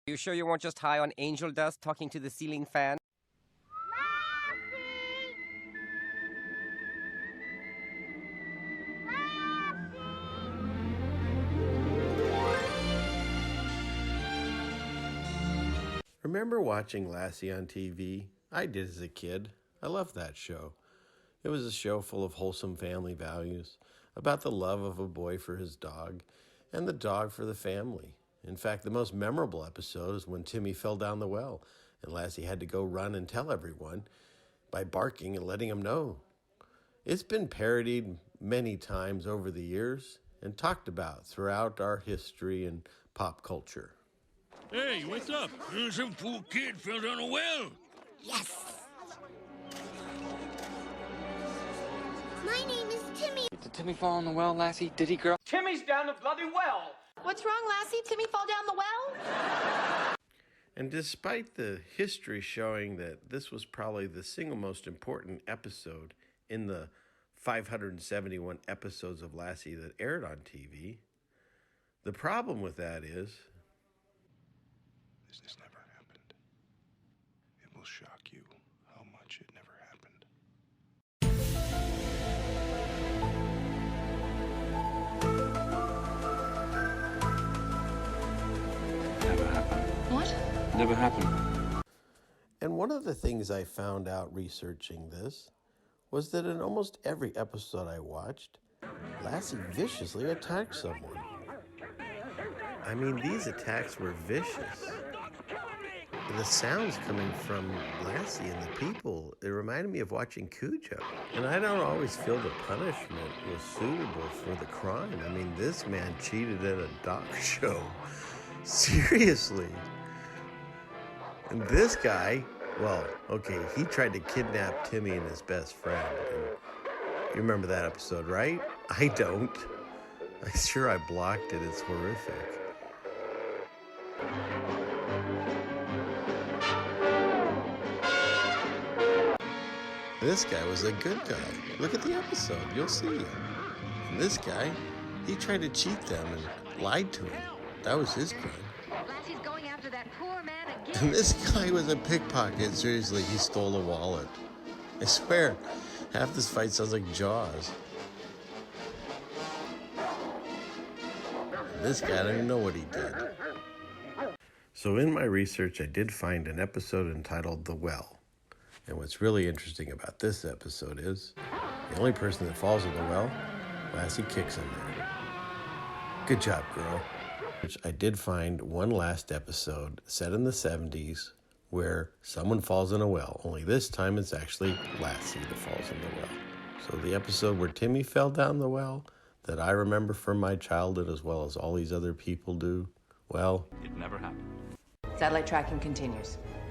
You sure you weren't just high on angel dust talking to the ceiling fan? Remember watching Lassie on TV? I did as a kid. I loved that show. It was a show full of wholesome family values, about the love of a boy for his dog, and the dog for the family. In fact, the most memorable episode is when Timmy fell down the well, and Lassie had to go run and tell everyone by barking and letting them know. It's been parodied many times over the years and talked about throughout our history and pop culture. Hey, what's up? Some poor kid fell down a well. Yes! My name is Timmy. Did Timmy fall in the well, Lassie? Did he, girl? Timmy's down the bloody well. What's wrong, Lassie? Timmy fall down the well? And despite the history showing that this was probably the single most important episode in the 571 episodes of Lassie that aired on TV, the problem with that is this never happened. It will shock you how much it never happened. Never happened. What? Never happened. And one of the things I found out researching this was that in almost every episode I watched, Lassie viciously attacked someone. I mean, these attacks were vicious. The sounds coming from Lassie and the people, it reminded me of watching Cujo. And I don't always feel the punishment was suitable for the crime. I mean, this man cheated at a dog show. Seriously. And this guy, well, okay, he tried to kidnap Timmy and his best friend. And you remember that episode, right? I don't. I'm sure I blocked it. It's horrific. This guy was a good guy. Look at the episode. You'll see. And this guy, he tried to cheat them and lied to him. That was his crime. Lassie's going after that poor man again. And this guy was a pickpocket. Seriously, he stole a wallet. I swear, half this fight sounds like Jaws. And this guy, I don't even know what he did. So in my research, I did find an episode entitled The Well. And what's really interesting about this episode is the only person that falls in the well, Lassie kicks him there. Good job, girl. I did find one last episode set in the 70s where someone falls in a well. Only this time it's actually Lassie that falls in the well. So the episode where Timmy fell down the well that I remember from my childhood as well as all these other people do, well, It never happened. Satellite tracking continues.